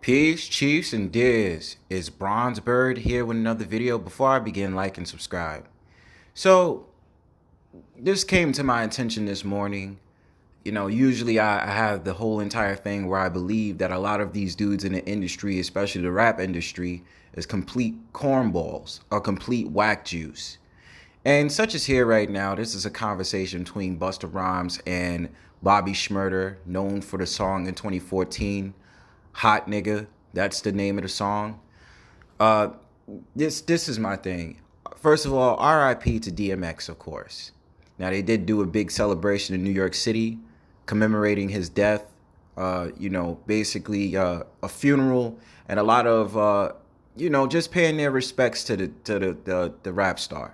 Peace, Chiefs, and Diz. It's Bronzebird here with another video. Before I begin, like and subscribe. So, this came to my attention this morning. You know, usually I have the whole entire thing where I believe that a lot of these dudes in the industry, especially the rap industry, is complete cornballs or complete whack juice. And such as here right now, this is a conversation between Busta Rhymes and Bobby Shmurda, known for the song in 2014, Hot Nigga. That's the name of the song. This is my thing. First of all, RIP to DMX, of course. Now, they did do a big celebration in New York City commemorating his death. Basically a funeral and a lot of, just paying their respects to the rap star.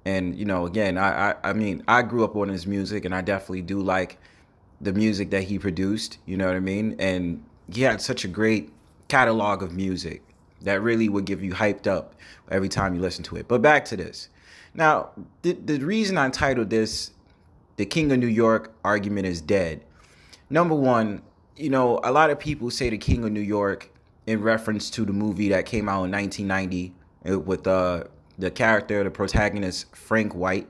And, again, I mean, I grew up on his music, and I definitely do like the music that he produced, you know what I mean? And he had such a great catalog of music that really would give you hyped up every time you listen to it. But back to this. Now, the reason I titled this, The King of New York Argument is Dead. Number one, a lot of people say the King of New York in reference to the movie that came out in 1990 with the character, the protagonist, Frank White.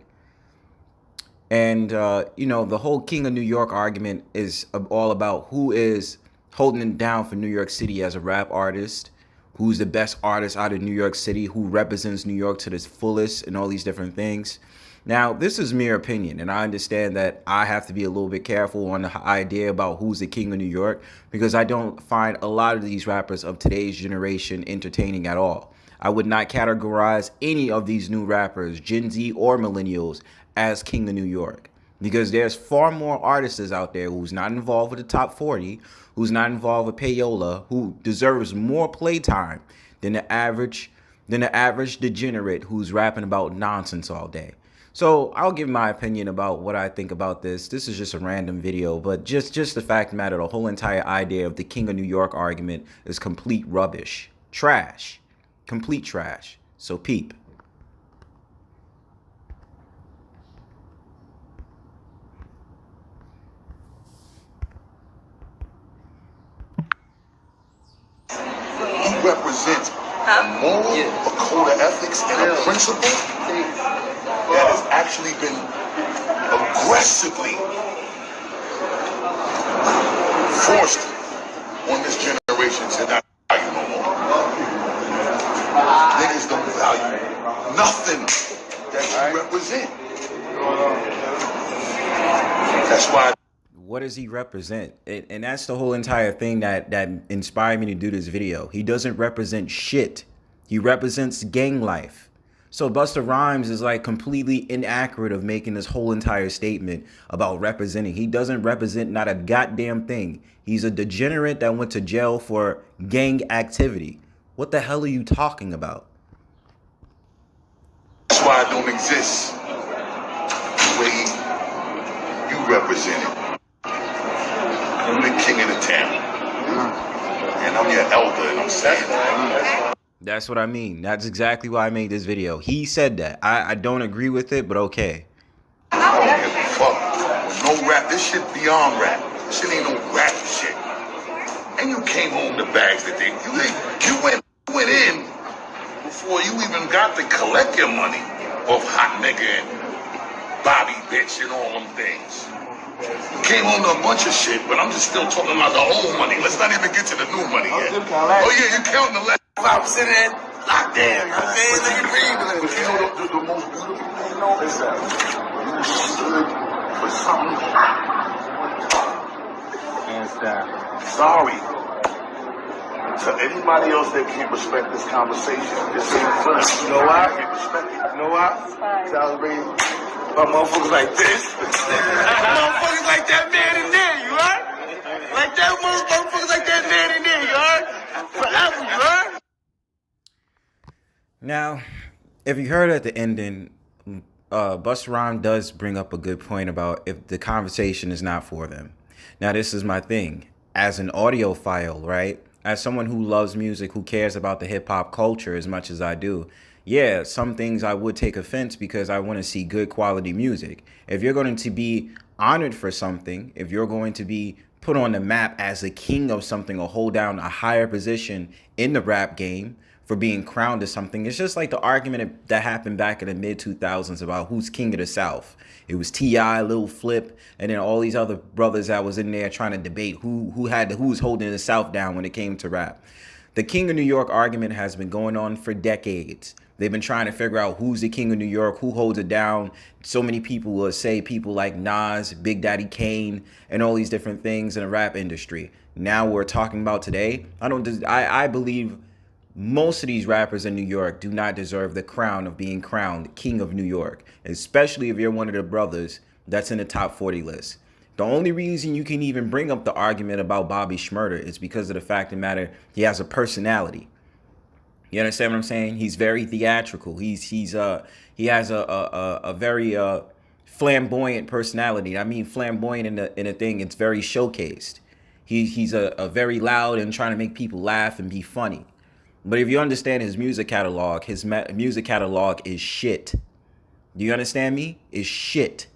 And, the whole King of New York argument is all about who is holding it down for New York City as a rap artist, who's the best artist out of New York City, who represents New York to the fullest and all these different things. Now, this is mere opinion, and I understand that I have to be a little bit careful on the idea about who's the King of New York, because I don't find a lot of these rappers of today's generation entertaining at all. I would not categorize any of these new rappers, Gen Z or millennials, as King of New York, because there's far more artists out there who's not involved with the top 40, who's not involved with payola, who deserves more playtime than the average degenerate who's rapping about nonsense all day. So I'll give my opinion about what I think about this. This is just a random video, but just the fact of the matter, the whole entire idea of the King of New York argument is complete rubbish. Trash. Complete trash. So peep. He represents a moral, a code of ethics, and a principle that has actually been aggressively forced on this generation to not value no more. Niggas don't value nothing that you represent. That's why. What does he represent? And that's the whole entire thing that inspired me to do this video. He doesn't represent shit. He represents gang life. So Busta Rhymes is like completely inaccurate of making this whole entire statement about representing. He doesn't represent not a goddamn thing. He's a degenerate that went to jail for gang activity. What the hell are you talking about? That's why I don't exist the way you represent it. I'm the king of the town. And I'm your elder, and I'm saying that. That's what I mean. That's exactly why I made this video. He said that. I don't agree with it, but okay. I don't give a fuck. With no rap, this shit beyond rap. This shit ain't no rap shit. And you came home to bags that day. You went in before you even got to collect your money off Hot Nigga and Bobby Bitch and all them things. You came home to a bunch of shit, but I'm just still talking about the old money. Let's not even get to the new money yet. Oh yeah, you counting the last 5% in? Locked down, you know what I'm saying? Let me read it. But you know the most beautiful thing though is that you stood for something. Hands down. Sorry to anybody else that can't respect this conversation. This ain't fun. You know why? I can't respect it. You know why? Celebrate my motherfuckers like this. Motherfuckers like that man in there, you heard? Like that motherfuckers like that man in there, you heard? Forever, you heard? Now, if you heard at the ending, Busta Rhymes does bring up a good point about if the conversation is not for them. Now, this is my thing. As an audiophile, right? As someone who loves music, who cares about the hip-hop culture as much as I do, yeah, some things I would take offense because I want to see good quality music. If you're going to be honored for something, if you're going to be put on the map as a king of something or hold down a higher position in the rap game for being crowned as something. It's just like the argument that happened back in the mid 2000s about who's king of the South. It was T.I., Lil Flip, and then all these other brothers that was in there trying to debate who was holding the South down when it came to rap. The King of New York argument has been going on for decades. They've been trying to figure out who's the King of New York, who holds it down. So many people will say people like Nas, Big Daddy Kane, and all these different things in the rap industry. Now we're talking about today. I believe most of these rappers in New York do not deserve the crown of being crowned King of New York, especially if you're one of the brothers that's in the top 40 list. The only reason you can even bring up the argument about Bobby Shmurda is because of the fact of the matter, he has a personality. You understand what I'm saying? He's very theatrical. He has a very flamboyant personality. I mean flamboyant in a thing. It's very showcased. He's a very loud and trying to make people laugh and be funny. But if you understand his music catalog is shit. Do you understand me? It's shit.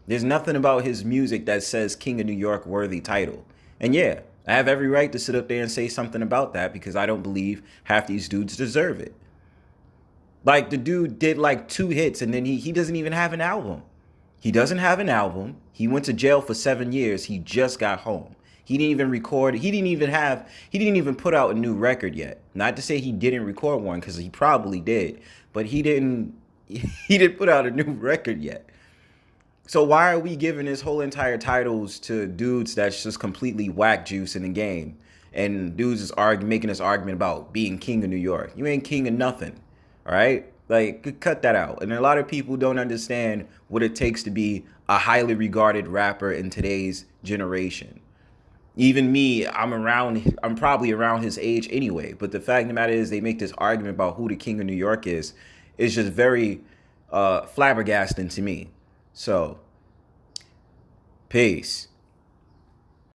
There's nothing about his music that says King of New York worthy title. And yeah, I have every right to sit up there and say something about that because I don't believe half these dudes deserve it. Like the dude did like 2 hits and then he doesn't even have an album. He doesn't have an album. He went to jail for 7 years. He just got home. He didn't even record. He didn't even put out a new record yet. Not to say he didn't record one because he probably did, but he didn't put out a new record yet. So why are we giving his whole entire titles to dudes that's just completely whack juice in the game? And dudes is making this argument about being king of New York. You ain't king of nothing, all right? Like, cut that out. And a lot of people don't understand what it takes to be a highly regarded rapper in today's generation. Even me, I'm probably around his age anyway. But the fact of the matter is they make this argument about who the king of New York is just very flabbergasting to me. So, peace.